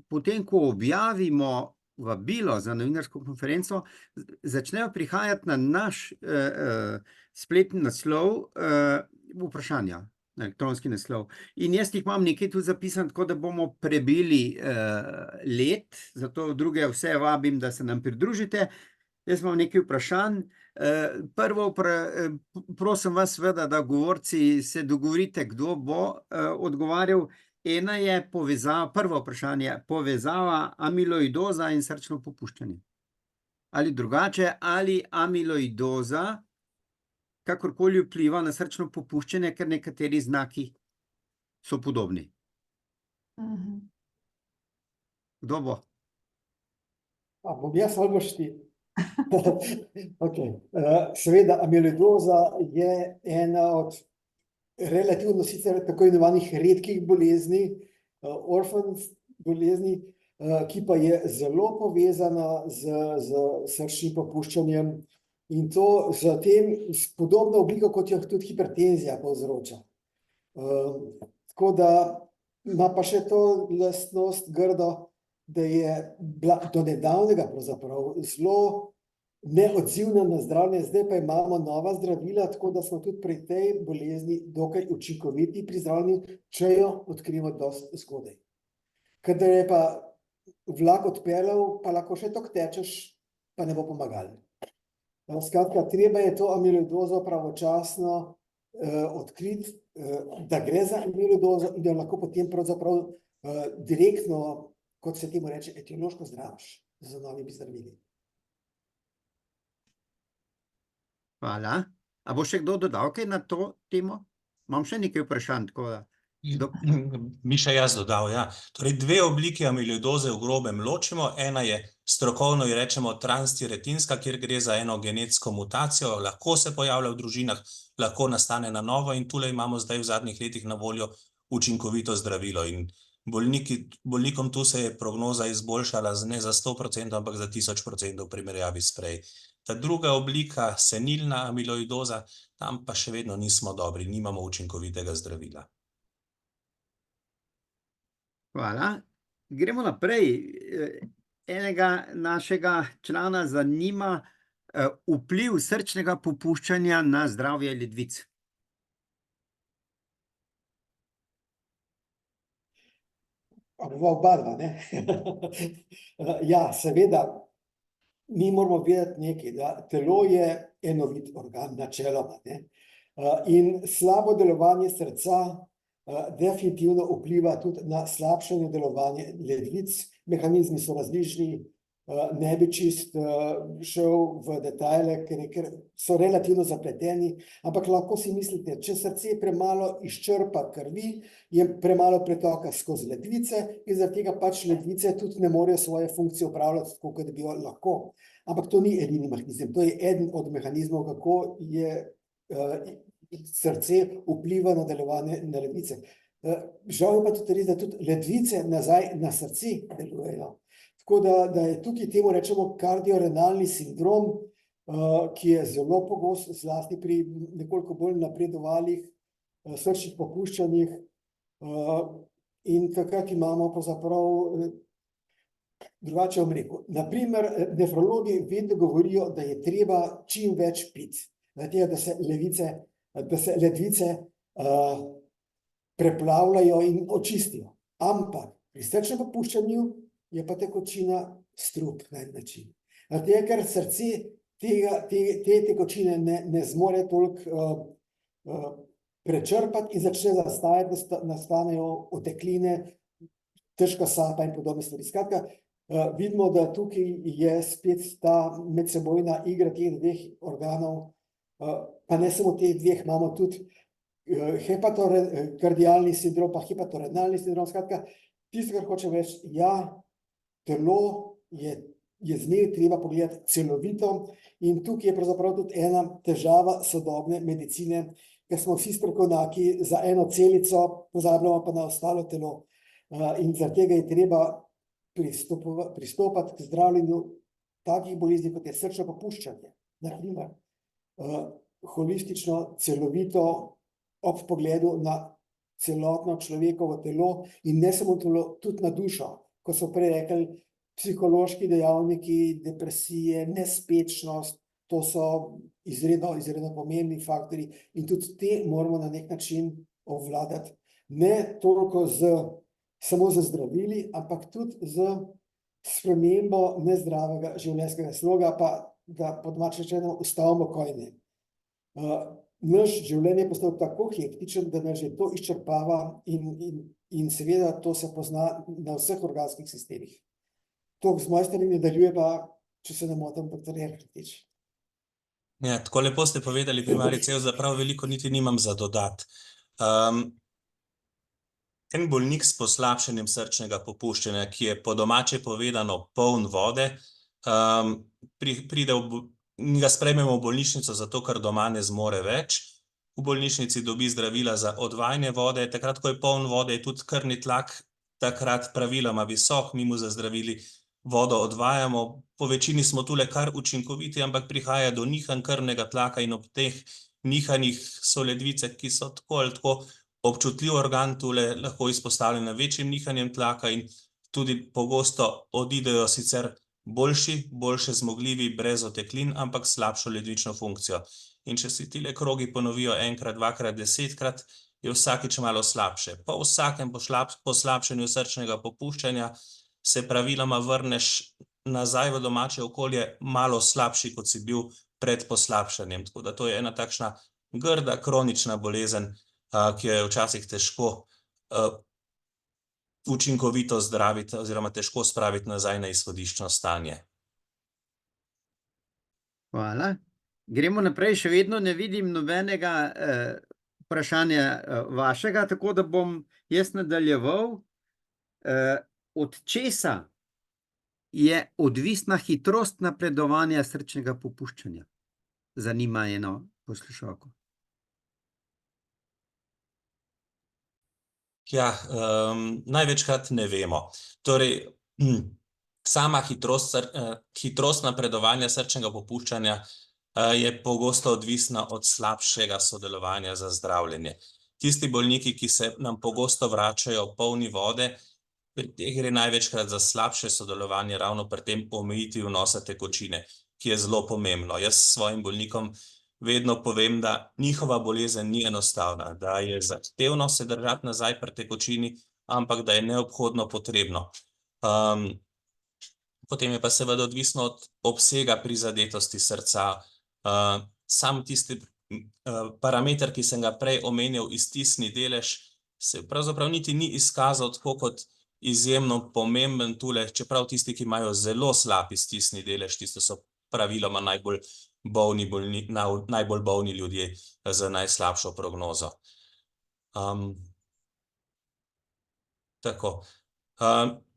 potem, ko objavimo vabilo za novinarsko konferenco, začnejo prihajati na naš spletni naslov vprašanja, na elektronski naslov. In jaz jih imam nekaj tu zapisan, tako da bomo prebili let, zato druge vse vabim, da se nam pridružite. Jaz imam nekaj vprašanj. Prvo, prosim vas, seveda, da govorci se dogovorite, kdo bo odgovarjal. Ena je povezava, prvo vprašanje, povezava amiloidoza in srčno popuščanje. Ali drugače, ali amiloidoza kakorkoli vpliva na srčno popuščanje, ker nekateri znaki so podobni. Kdo bo? A bom jaz ali boš ti? Okay. Seveda, amiloidoza je ena od relativno sicer tako imenovanih redkih bolezni, orphan bolezni, ki pa je zelo povezana z srčnim popuščanjem in to z tem s podobno obliko, kot jo tudi hipertenzija povzroča. Tako da ima pa še to lastnost grdo, da je bila do nedavnega pravzaprav zelo neodzivna na zdravljenje, zdaj pa imamo nova zdravila, tako da smo tudi pri tej bolezni dokaj učinkoviti pri zdravljenju, če jo odkrijemo dosti zgodaj. Kadar je pa vlak odpeljal, pa lahko še toliko tečeš, pa ne bo pomagalo. Skratka, treba je to amiloidozo pravočasno odkriti, da gre za amiloidozo in da jo lahko potem pravzaprav direktno, kot se temu reče, etiološko zdraviš z novimi zdravili. Hvala. A bo še kdo dodal kaj na to temo? Imam še nekaj vprašanj, tako da. Mi še jaz dodal, ja. Torej, dve obliki amiloidoze v grobem ločimo. Ena je strokovno, jo rečemo transtiretinska, kjer gre za eno genetsko mutacijo, lahko se pojavlja v družinah, lahko nastane na novo in tule imamo zdaj v zadnjih letih na voljo učinkovito zdravilo. In bolnikom tu se je prognoza izboljšala ne za 100%, ampak za 1000% v primerjavi s prej. Ta druga oblika, senilna amiloidoza, tam pa še vedno nismo dobri, nimamo učinkovitega zdravila. Hvala. Gremo naprej. Enega našega člana zanima vpliv srčnega popuščanja na zdravje ledvic. Oba dva, ne? Ja, seveda, mi moramo vedeti nekaj, da telo je enovit organ, načeloma, ne? In slabo delovanje srca definitivno vpliva tudi na slabšanje delovanja ledvic. Mehanizmi so različni, ne bi čist šel v detajle, ker so relativno zapleteni, ampak lahko si mislite, če srce premalo izčrpa krvi, je premalo pretoka skozi ledvice in zaradi tega pač ledvice tudi ne morejo svoje funkcije opravljati tako, kot bi jo lahko. Ampak to ni edini mehanizem, to je eden od mehanizmov, kako je srce vpliva na delovanje na ledvice. Žal je pa tudi res, da tudi ledvice nazaj na srce delujejo. Tako da je tukaj temu rečemo kardiorenalni sindrom, ki je zelo pogost, zlasti pri nekoliko bolj napredovalih srčnih popuščanjih. In takrat imamo pravzaprav drugače bom rekel. Naprimer, nefrologi vedno govorijo, da je treba čim več piti, da se ledvice preplavljajo in očistijo. Ampak pri srčnem popuščanju je pa tekočina strup na en način. Ker srce te tekočine ne zmore toliko prečrpati in začne zastajati, nastanejo otekline, težka sapa in podobne stvari. Skratka, vidimo, da tukaj je spet ta medsebojna igra teh dveh organov, pa ne samo teh dveh, imamo tudi hepatokardialni sindrom, pa hepatorenalni sindrom. Skratka, tisto, kar hočem reči, ja, telo je zmeraj treba pogledati celovito in tukaj je pravzaprav tudi ena težava sodobne medicine, ker smo vsi strokovnjaki za eno celico, pozabljamo pa na ostalo telo. In zaradi tega je treba pristopati k zdravljenju takih bolezni, kot je srčno popuščanje. Na primer, holistično, celovito, ob pogledu na celotno človekovo telo in ne samo telo, tudi na dušo. Ko so prej rekli, psihološki dejavniki, depresije, nespečnost, to so izredno pomembni faktorji in tudi te moramo na nek način obvladati. Ne toliko samo z zdravili, ampak tudi z spremembo nezdravega življenjskega sloga, pa da po domače rečeno ustavimo kojne. Naš življenje je postal tako hektičen, da nas že to izčrpava in seveda to se pozna na vseh organskih sistemih. To z moje strani nadaljuje pa, če se ne motim, dr. Erhardtič. Ja, tako lepo ste povedali, primarij Cevc, da prav veliko niti nimam za dodati. En bolnik s poslabšanjem srčnega popuščanja, ki je po domače povedano poln vode, ga sprejmemo v bolnišnico zato, ker doma ne zmore več. V bolnišnici dobi zdravila za odvajanje vode, takrat, ko je poln vode, je tudi krvni tlak takrat praviloma visok, mi mu za zdravili vodo odvajamo. Po večini smo tule kar učinkoviti, ampak prihaja do nihanj krvnega tlaka in ob teh nihanjih so ledvice, ki so tako ali tako občutljiv organ, tule lahko izpostavljene večjim nihanjem tlaka in tudi pogosto odidejo sicer boljše zmogljivi, brez oteklin, ampak slabšo ledvično funkcijo. In če si tile krogi ponovijo enkrat, dvakrat, 10-krat, je vsakič malo slabše. Po vsakem poslabšanju srčnega popuščanja se praviloma vrneš nazaj v domače okolje malo slabši, kot si bil pred poslabšanjem. Tako da to je ena takšna grda, kronična bolezen, ki jo je včasih težko učinkovito zdraviti oziroma težko spraviti nazaj na izhodiščno stanje. Hvala. Gremo naprej, še vedno ne vidim nobenega vprašanja vašega, tako da bom jaz nadaljeval. Od česa je odvisna hitrost napredovanja srčnega popuščanja? Zanima eno poslušalko. Ja, največkrat ne vemo. Torej, sama hitrost napredovanja srčnega popuščanja je pogosto odvisna od slabšega sodelovanja za zdravljenje. Tisti bolniki, ki se nam pogosto vračajo polni vode, pri teh gre največkrat za slabše sodelovanje ravno pri tem omejitvi vnosa tekočine, ki je zelo pomembno. Jaz svojim bolnikom vedno povem, da njihova bolezen ni enostavna, da je zahtevno se držati nazaj pri tekočini, ampak da je neobhodno potrebno. Potem je pa seveda odvisno od obsega prizadetosti srca. Sam tisti parameter, ki sem ga prej omenjal, iztisni delež, se pravzaprav niti ni izkazal tako kot izjemno pomemben tule, čeprav tisti, ki imajo zelo slab iztisni delež, tisto so praviloma najbolj bolni ljudje z najslabšo prognozo. Tako.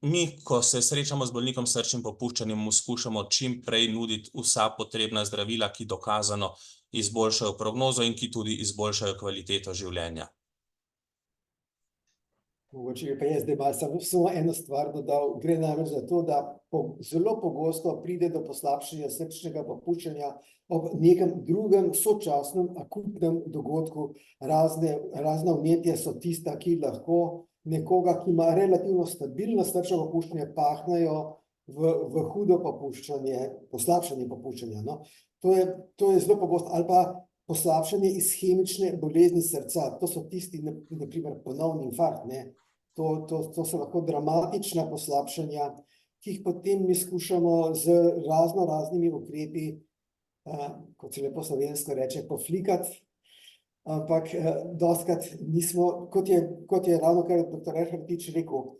Mi, ko se srečamo z bolnikom s srčnim popuščanjem, mu skušamo čim prej nuditi vsa potrebna zdravila, ki dokazano izboljšajo prognozo in ki tudi izboljšajo kvaliteto življenja. Mogoče bi pa jaz zdaj malo samo eno stvar dodal. Gre namreč za to, da zelo pogosto pride do poslabšanja srčnega popuščanja ob nekem drugem sočasnem akutnem dogodku. Razna vnetja so tista, ki lahko nekoga, ki ima relativno stabilno srčno popuščanje, pahnejo v hudo popuščanje, poslabšanje popuščanja. No? To je zelo pogosto. Ali pa poslabšanje ishemične bolezni srca. To so tisti, na primer, ponovni infarkt, ne? To so lahko dramatična poslabšanja, ki jih potem mi skušamo z raznimi ukrepi, kot se lepo slovensko reče, poflikati, ampak dostikrat nismo, kot je ravnokar dr. Erhardtič rekel,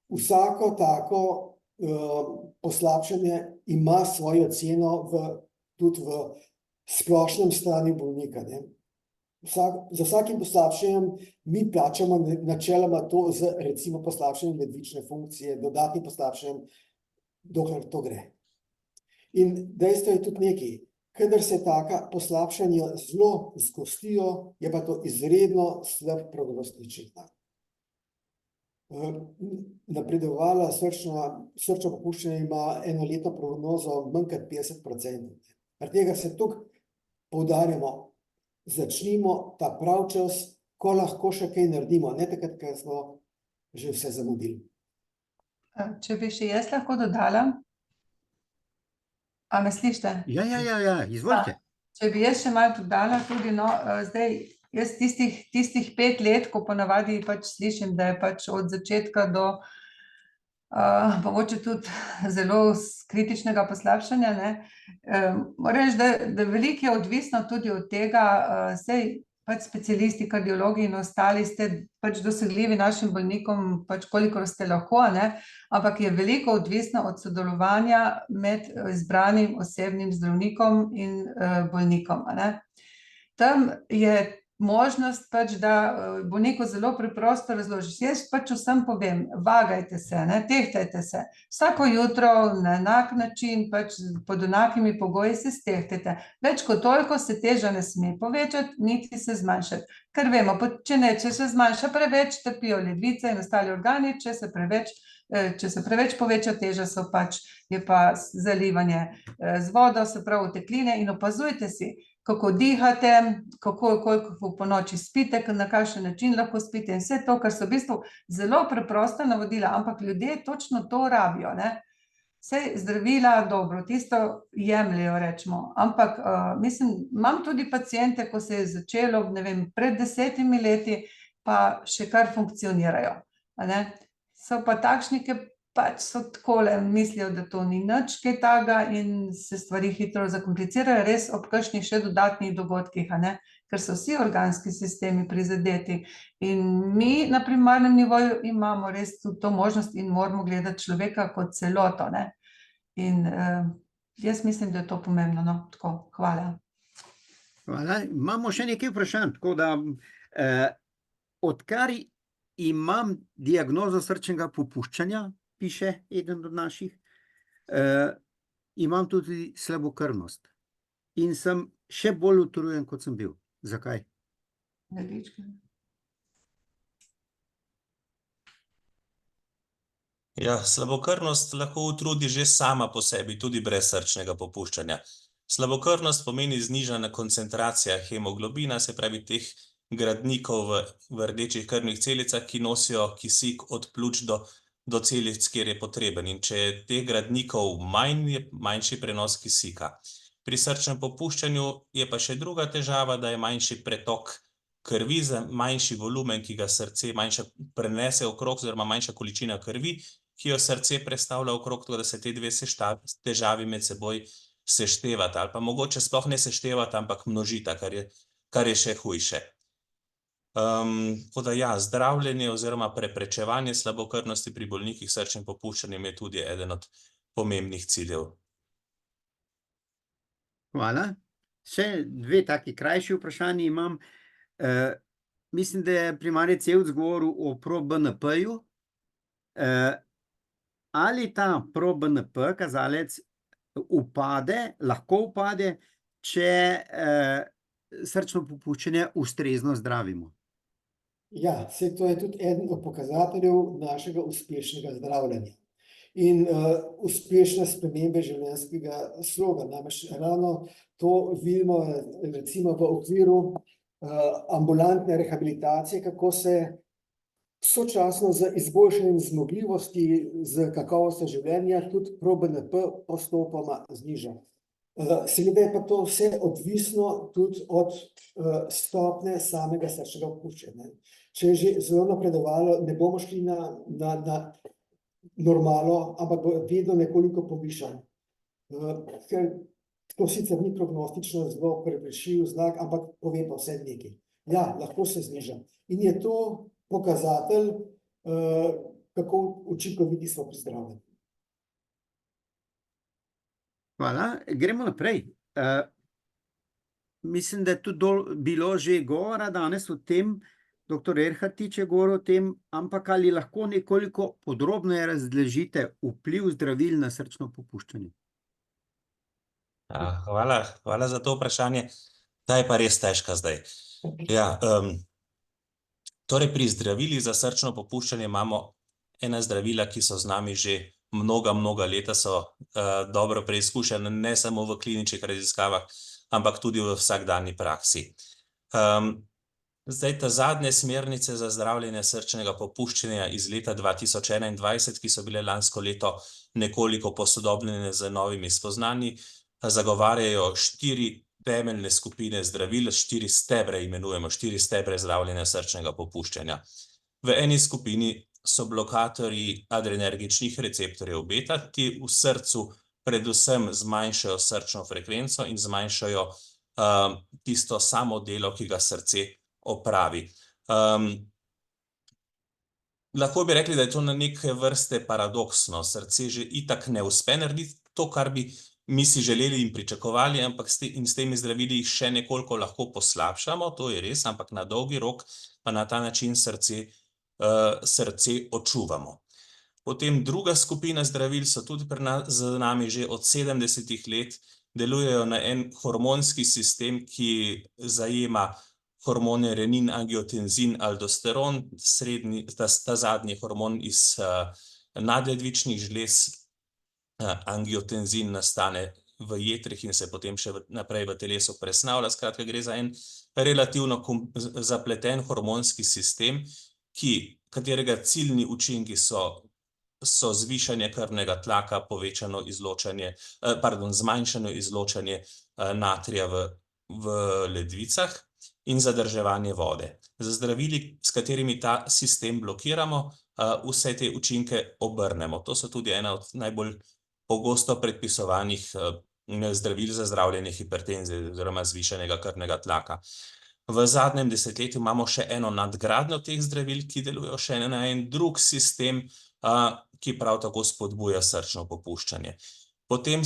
vsako tako poslabšanje ima svojo ceno tudi v splošnem stanju bolnika, ne. Za vsakim poslabšanjem mi plačamo načeloma to z recimo poslabšanjem ledvične funkcije, dodatnim poslabšanjem, dokler to gre. In dejstvo je tudi nekaj, kadar se taka poslabšanja zelo zgostijo, je pa to izredno slab prognostični znak. Napredovala srčno popuščanje ima enoletno prognozo manj kot 50%. Zaradi tega se tukaj poudarjamo, začnimo ta prav čas, ko lahko še kaj naredimo, ne takrat, ko smo že vse zamudili. Če bi še jaz lahko dodala? A me slišite? Ja, izvolite. Če bi jaz še malo dodala tudi, no, zdaj, jaz tistih 5 let, ko ponavadi pač slišim, da je pač od začetka do mogoče tudi zelo kritičnega poslabšanja, ne. Moram reči, da veliko je odvisno tudi od tega, saj pač specialisti, kardiologi in ostali ste pač dosegljivi našim bolnikom, pač kolikor ste lahko, ne, ampak je veliko odvisno od sodelovanja med izbranim osebnim zdravnikom in bolnikom, a ne. Tam je možnost pač, da bolniku zelo preprosto razložiš. Jaz pač vsem povem, vagajte se, ne, tehtajte se. Vsako jutro na enak način, pač pod enakimi pogoji se stehtajte. Več kot toliko se teža ne sme povečati, niti se zmanjšati. Ker vemo, če se zmanjša preveč, trpijo ledvice in ostali organi, če se preveč poveča teža, je pa zalivanje z vodo, se pravi utekline, in opazujte si, kako dihate, koliko ponoči spite, na kakšen način lahko spite in vse to, kar so v bistvu zelo preprosta navodila, ampak ljudje točno to rabijo, ne. Saj zdravila, dobro, tisto jemljejo, rečemo, ampak mislim, imam tudi paciente, ko se je začelo, ne vem, pred 10 leti, pa še kar funkcionirajo, a ne. So pa takšni, ki pač so takole, mislijo, da to ni nič kaj takega in se stvari hitro zakomplicirajo, res ob kakšnih še dodatnih dogodkih, a ne, ker so vsi organski sistemi prizadeti. In mi na primarnem nivoju imamo res tudi to možnost in moramo gledati človeka kot celoto, ne. In jaz mislim, da je to pomembno, no, tako, hvala. Hvala. Imamo še nekaj vprašanj, tako da odkar imam diagnozo srčnega popuščanja, piše eden od naših, imam tudi slabokrvnost in sem še bolj utrujen, kot sem bil. Zakaj? Ja, slabokrvnost lahko utrudi že sama po sebi, tudi brez srčnega popuščanja. Slabokrvnost pomeni znižana koncentracija hemoglobina, se pravi teh gradnikov v rdečih krvnih celicah, ki nosijo kisik od pljuč do celic, kjer je potreben. In če je teh gradnikov manj, je manjši prenos kisika. Pri srčnem popuščanju je pa še druga težava, da je manjši pretok krvi, manjši volumen, ki ga srce prenese okrog, oziroma manjša količina krvi, ki jo srce prestavlja okrog, tako da se te dve težavi med seboj seštevata, ali pa mogoče sploh ne seštevata, ampak množita, kar je še hujše. Tako da ja, zdravljenje oziroma preprečevanje slabokrvnosti pri bolnikih s srčnim popuščanjem je tudi eden od pomembnih ciljev. Hvala. Še dve taki krajši vprašanji imam. Mislim, da je primarij Cevc govoril o pro-BNP-ju. Ali ta pro-BNP kazalec lahko upade, če srčno popuščanje ustrezno zdravimo? Ja, saj to je tudi eden od pokazateljev našega uspešnega zdravljenja in uspešne spremembe življenjskega sloga. Namreč ravno to vidimo recimo v okviru ambulantne rehabilitacije, kako se sočasno z izboljšanjem zmogljivosti, z kakovostjo življenja, tudi pro-BNP postopoma zniža. Seveda je pa to vse odvisno tudi od stopnje samega srčnega popuščanja. Če je že zelo napredovalo, ne bomo šli na normalo, ampak bo vedno nekoliko povišan. Ker to sicer ni prognostično zelo prepričljiv znak, ampak pove pa vse nekaj. Ja, lahko se zniža. In je to pokazatelj, kako učinkoviti smo pri zdravljenju. Hvala. Gremo naprej. Mislim, da je tudi bilo že govora danes o tem, doktor Erhartič je govoril o tem, ampak ali lahko nekoliko podrobneje razložite vpliv zdravil na srčno popuščanje? Hvala za to vprašanje. Ta je pa res težka zdaj. Ja, torej pri zdravilih za srčno popuščanje imamo ena zdravila, ki so z nami že mnoga leta, so dobro preizkušena, ne samo v kliničnih raziskavah, ampak tudi v vsakdanji praksi. Zdaj, ta zadnje smernice za zdravljenje srčnega popuščanja iz leta 2021, ki so bile lansko leto nekoliko posodobljene z novimi spoznanji, zagovarjajo 4 temeljne skupine zdravil, 4 stebre imenujemo, 4 stebre zdravljenja srčnega popuščanja. V eni skupini so blokatorji adrenergičnih receptorjev beta, ti v srcu predvsem zmanjšajo srčno frekvenco in zmanjšajo tisto samo delo, ki ga srce opravi. Lahko bi rekli, da je to na neke vrste paradoksno. Srce že itak ne uspe narediti to, kar bi mi si želeli in pričakovali, ampak s temi zdravili jih še nekoliko lahko poslabšamo, to je res, ampak na dolgi rok pa na ta način srce očuvamo. Potem druga skupina zdravil so tudi z nami že od 70 let, delujejo na en hormonski sistem, ki zajema hormone renin, angiotenzin, aldosteron, ta zadnji hormon iz nadledvičnih žlez. Angiotenzin nastane v jetrih in se potem še naprej v telesu presnavlja. Skratka, gre za en relativno zapleten hormonski sistem, katerega ciljni učinki so zvišanje krvnega tlaka, povečano izločanje, zmanjšano izločanje natrija v ledvicah in zadrževanje vode. Z zdravili, s katerimi ta sistem blokiramo, vse te učinke obrnemo. To so tudi ena od najbolj pogosto predpisovanih zdravil za zdravljenje hipertenzije oziroma zvišanega krvnega tlaka. V zadnjem desetletju imamo še eno nadgradnjo teh zdravil, ki delujejo še na en drug sistem, ki prav tako spodbuja srčno popuščanje. Potem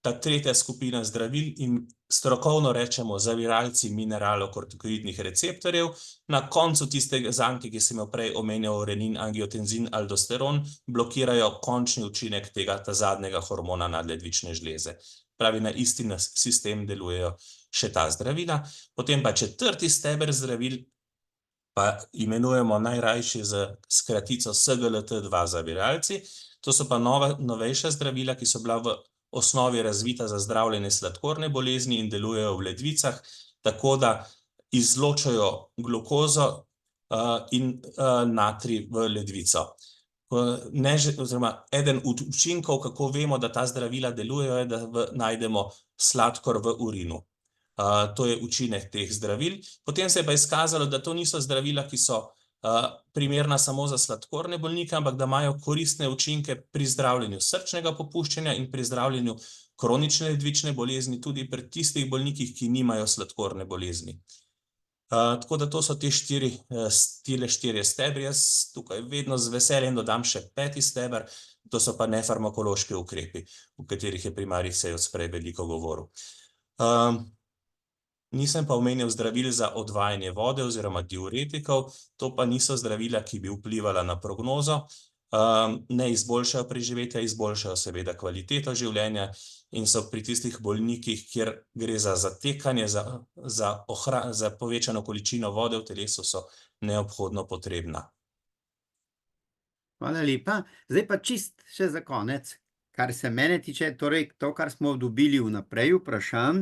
ta tretja skupina zdravil in strokovno rečemo zaviralci mineralokortikoidnih receptorjev. Na koncu tistega zanke, ki sem jo prej omenjal, renin, angiotenzin, aldosteron, blokirajo končni učinek tega zadnjega hormona nadledvične žleze. Pravi, na isti sistem delujejo še ta zdravila. Potem pa četrti steber zdravil pa imenujemo najrajši z skratico SGLT2 zaviralci. To so pa novejša zdravila, ki so bila v osnovi razvita za zdravljenje sladkorne bolezni in delujejo v ledvicah, tako da izločajo glukozo in natrij v ledvico. Eden od učinkov, kako vemo, da ta zdravila delujejo, je, da najdemo sladkor v urinu. To je učinek teh zdravil. Potem se je pa izkazalo, da to niso zdravila, ki so primerna samo za sladkorne bolnike, ampak da imajo koristne učinke pri zdravljenju srčnega popuščanja in pri zdravljenju kronične ledvične bolezni, tudi pri tistih bolnikih, ki nimajo sladkorne bolezni. Tako da to so te štirje stebri. Jaz tukaj vedno z veseljem dodam še peti steber, to so pa nefarmakološki ukrepi, o katerih je primarij Sejovc prej veliko govoril. Nisem pa omenil zdravil za odvajanje vode oziroma diuretikov, to pa niso zdravila, ki bi vplivala na prognozo, ne izboljšajo preživetja, izboljšajo seveda kvaliteto življenja in so pri tistih bolnikih, kjer gre za zatekanje, za povečano količino vode v telesu, so neobhodno potrebna. Hvala lepa. Zdaj pa čist še za konec, kar se mene tiče, torej to, kar smo dobili vnaprej vprašanj,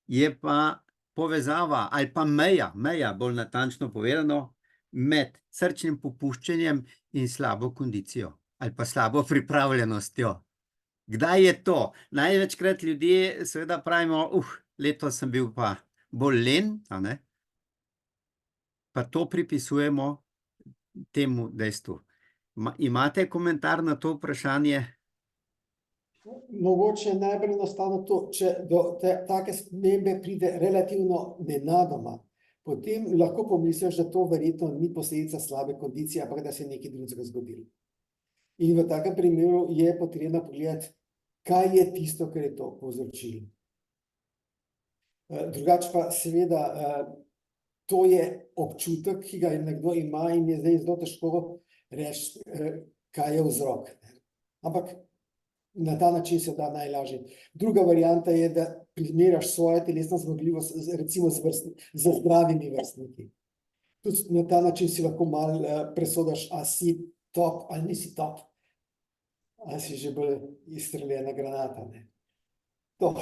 je pa povezava ali pa meja, bolj natančno povedano, med srčnim popuščanjem in slabo kondicijo ali pa slabo pripravljenostjo. Kdaj je to? Največkrat ljudje seveda pravimo, letos sem bil pa bolj len, a ne? Pa to pripisujemo temu dejstvu. Imate komentar na to vprašanje? Mogoče najbolj enostavno to, če do take spremembe pride relativno nenadoma, potem lahko pomisliš, da to verjetno ni posledica slabe kondicije, ampak da se je nekaj drugega zgodilo. In v takem primeru je potrebno pogledati, kaj je tisto, kar je to povzročilo. Drugače pa seveda to je občutek, ki ga nekdo ima in je zdaj zelo težko reči, kaj je vzrok. Ampak na ta način se da najlažje. Druga varianta je, da primerjaš svojo telesno zmogljivost recimo z zdravimi vrstniki. Tudi na ta način si lahko malo presodaš, a si top ali nisi top. Ali si že bolj izstreljena granata. To.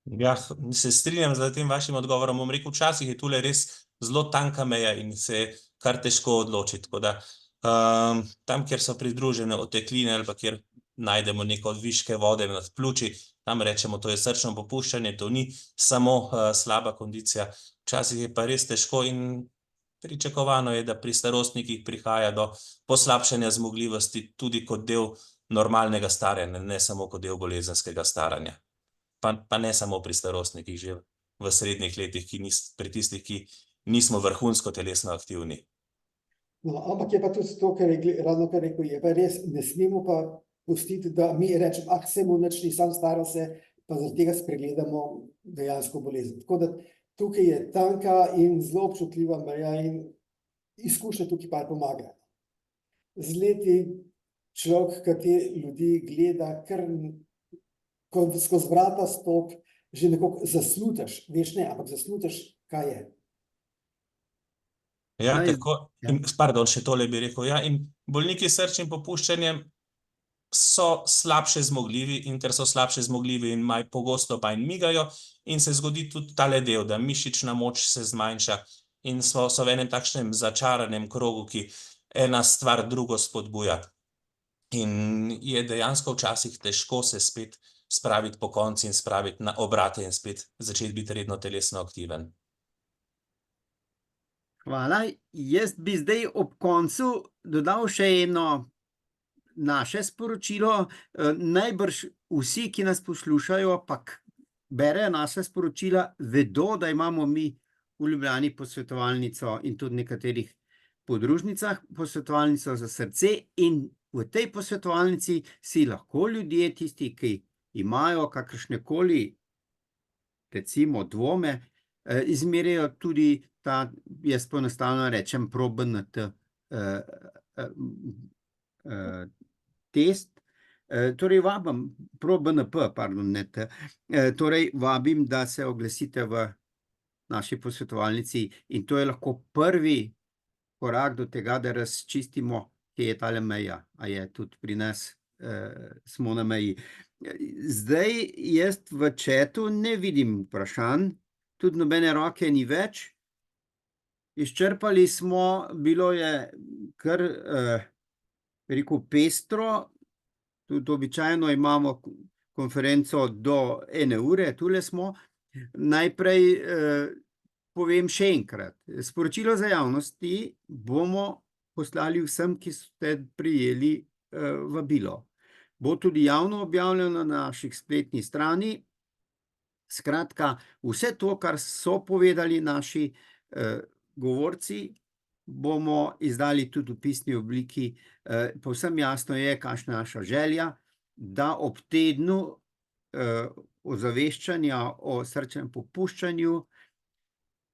Ja, se strinjam z tem vašim odgovorom. Bom rekel, včasih je tule res zelo tanka meja in se kar težko odločiti. Tako da tam, kjer so pridružene otekline ali pa kjer najdemo neko viške vode nad pljuči, tam rečemo, to je srčno popuščanje, to ni samo slaba kondicija. Včasih je pa res težko in pričakovano je, da pri starostnikih prihaja do poslabšanja zmogljivosti tudi kot del normalnega staranja, ne samo kot del bolezenskega staranja. Pa ne samo pri starostnikih, že v srednjih letih, pri tistih, ki nismo vrhunsko telesno aktivni. No, ampak je pa tudi to, kar je ravno kar rekel, je pa res, ne smemo pa pustiti, da mi rečemo, se mu nič ni, sam stara se, pa zaradi tega spregledamo dejansko bolezen. Tako da tukaj je tanka in zelo občutljiva meja in izkušnja tukaj pa pomaga. Z leti človek, ki te ljudi gleda, kar ko skozi vrata stop, že nekako zaslutiš, veš ne, ampak zaslutiš, kaj je. Ja, Naj- tako, ja. pardon, še tole bi rekel, ja, in bolniki s srčnim popuščanjem so slabše zmogljivi in ker so slabše zmogljivi in pogosto pa in migajo in se zgodi tudi tale del, da mišična moč se zmanjša in so v enem takšnem začaranem krogu, ki ena stvar drugo spodbuja. In je dejansko včasih težko se spet spraviti po konci in spraviti na obrate in spet začeti biti redno telesno aktiven. Hvala. Jaz bi zdaj ob koncu dodal še eno naše sporočilo. Najbrž vsi, ki nas poslušajo, pa berejo naša sporočila, vedo, da imamo mi v Ljubljani posvetovalnico in tudi nekaterih podružnicah posvetovalnico za srce in v tej posvetovalnici si lahko ljudje, tisti, ki imajo kakršnekoli, recimo, dvome, izmerijo tudi ta, jaz poenostavljeno rečem, ProBNT test. Torej vabim, ProBNP, pardon, ne T. Torej vabim, da se oglasite v naši posvetovalnici in to je lahko prvi korak do tega, da razčistimo, kje je tale meja, a je tudi pri nas, smo na meji. Zdaj jaz v chatu ne vidim vprašanj, tudi nobene roke ni več. Izčrpali smo, bilo je kar, rekel, pestro, tudi običajno imamo konferenco do 1 ure, tule smo. Najprej povem še enkrat, sporočilo za javnosti bomo poslali vsem, ki ste prijeli vabilo. Bo tudi javno objavljeno na naših spletni strani. Skratka, vse to, kar so povedali naši govorci, bomo izdali tudi v pisni obliki. Povsem jasno je, kakšna je naša želja, da ob tednu ozaveščanja o srčnem popuščanju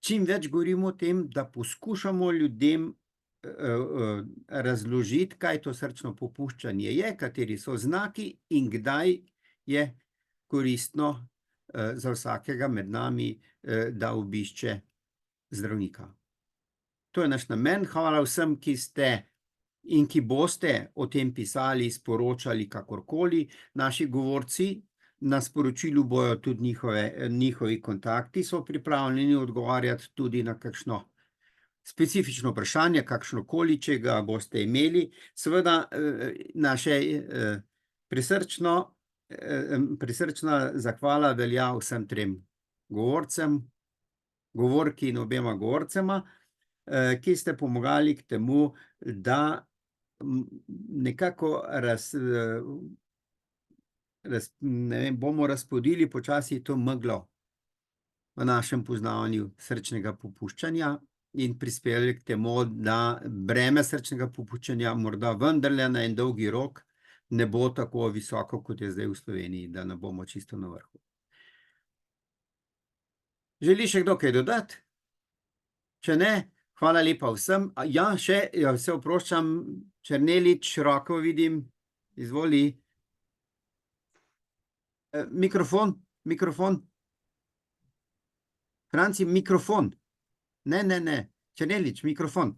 čim več govorimo o tem, da poskušamo ljudem razložiti, kaj to srčno popuščanje je, kateri so znaki in kdaj je koristno za vsakega med nami, da obišče zdravnika. To je naš namen. Hvala vsem, ki ste in ki boste o tem pisali, sporočali kakorkoli. Naši govorci na sporočilu bojo tudi njihovi kontakti, so pripravljeni odgovarjati tudi na kakšno specifično vprašanje, kakšnokoli, če ga boste imeli. Seveda naše prisrčna zahvala velja vsem trem govorcem, govorki in obema govorcema, ki ste pomagali k temu, da nekako bomo razpodili počasi to meglo v našem poznavanju srčnega popuščanja in prispevali k temu, da breme srčnega popuščanja morda vendarle na en dolgi rok ne bo tako visoko, kot je zdaj v Sloveniji, da ne bomo čisto na vrhu. Želi še kdo kaj dodati? Če ne, hvala lepa vsem. Ja, se oproščam, Černelič, roko vidim, izvoli. Mikrofon. Franci, mikrofon. Ne, Černelič, mikrofon.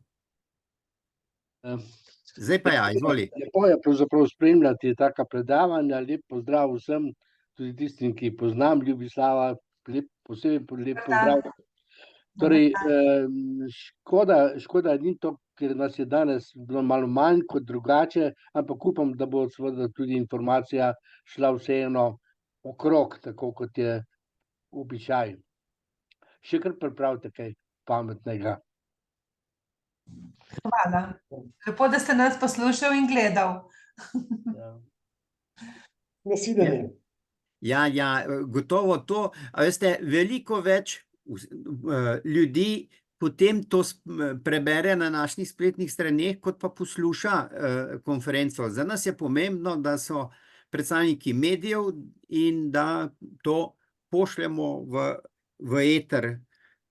Zdaj pa ja, izvoli. Lepo je pravzaprav spremljati taka predavanja, lep pozdrav vsem, tudi tistim, ki poznam Ljubislava, posebej lep pozdrav. Torej, škoda ni to, ker nas je danes bilo malo manj kot drugače, ampak upam, da bo seveda tudi informacija šla vseeno okrog, tako kot je običaj. Še kar pripravite kaj pametnega. Hvala. Lepo, da ste nas poslušal in gledal. Ja. Nasvidenje. Ja, gotovo to. A veste, veliko več ljudi potem to prebere na naših spletnih straneh, kot pa posluša konferenco. Za nas je pomembno, da so predstavniki medijev in da to pošljemo v eter,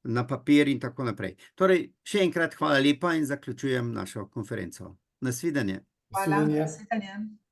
na papir in tako naprej. Torej, še enkrat hvala lepa in zaključujem našo konferenco. Nasvidenje. Hvala. Nasvidenje. Nasvidenje.